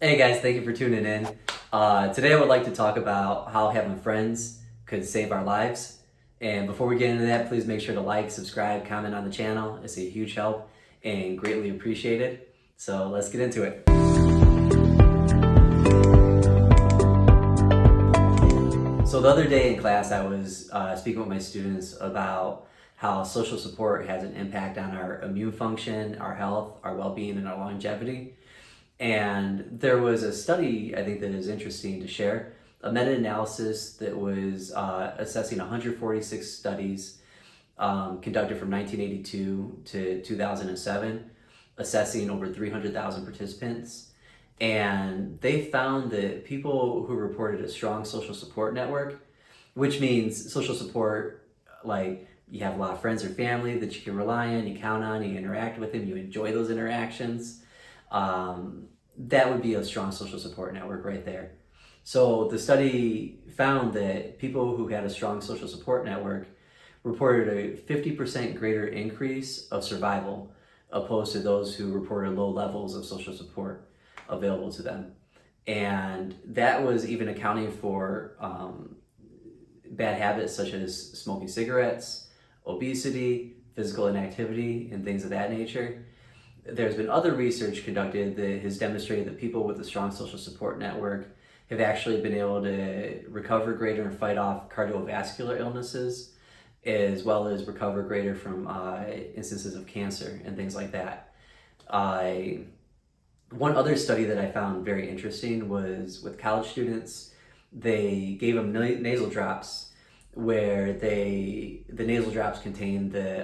Hey guys, thank you for tuning in. Today I would like to talk about how having friends could save our lives. And before we get into that, please make sure to like, subscribe, comment on the channel. It's a huge help and greatly appreciated. So let's get into it. So the other day in class, I was speaking with my students about how social support has an impact on our immune function, our health, our well-being, and our longevity. And there was a study, I think, that is interesting to share, a meta-analysis that was assessing 146 studies conducted from 1982 to 2007, assessing over 300,000 participants. And they found that people who reported a strong social support network, which means social support, like you have a lot of friends or family that you can rely on, you count on, you interact with them, you enjoy those interactions, that would be a strong social support network right there. So the study found that people who had a strong social support network reported a 50% greater increase of survival opposed to those who reported low levels of social support available to them. And that was even accounting for bad habits such as smoking cigarettes, obesity, physical inactivity, and things of that nature. There's been other research conducted that has demonstrated that people with a strong social support network have actually been able to recover greater and fight off cardiovascular illnesses, as well as recover greater from instances of cancer and things like that. One other study that I found very interesting was with college students. They gave them nasal drops where the nasal drops contained the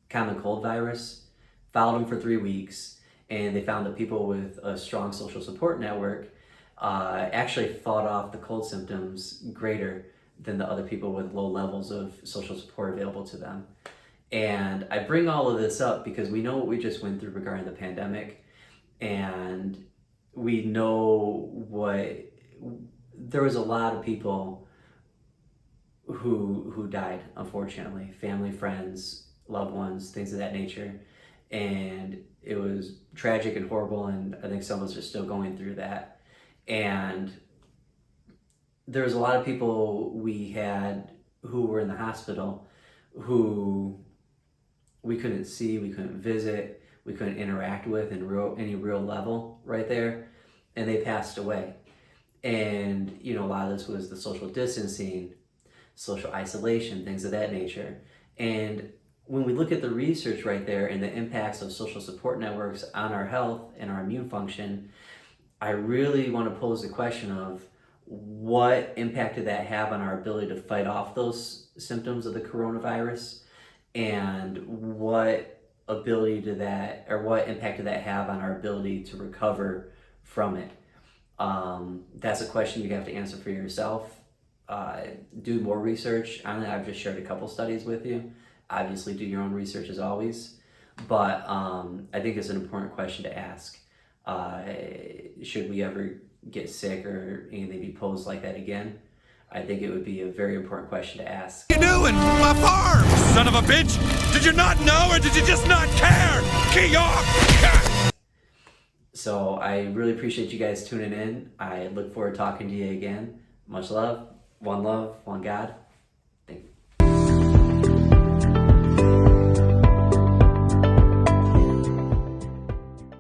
common cold virus, followed them for 3 weeks, and they found that people with a strong social support network actually fought off the cold symptoms greater than the other people with low levels of social support available to them. And I bring all of this up because we know what we just went through regarding the pandemic, and we know there was a lot of people who died, unfortunately, family, friends, loved ones, things of that nature. And it was tragic and horrible, and I think some of us are still going through that. And there was a lot of people we had who were in the hospital who we couldn't see, we couldn't visit, we couldn't interact with in any real level right there, and they passed away. And a lot of this was the social distancing, social isolation, things of that nature. And when we look at the research right there and the impacts of social support networks on our health and our immune function, I really want to pose the question of what impact did that have on our ability to fight off those symptoms of the coronavirus, and what impact did that have on our ability to recover from it? That's a question you have to answer for yourself. Do more research on it. I've just shared a couple studies with you. Obviously, do your own research as always, but I think it's an important question to ask. Should we ever get sick or anything be posed like that again? I think it would be a very important question to ask. What are you doing? My farm, son of a bitch! Did you not know, or did you just not care? Key off! So I really appreciate you guys tuning in. I look forward to talking to you again. Much love, one God.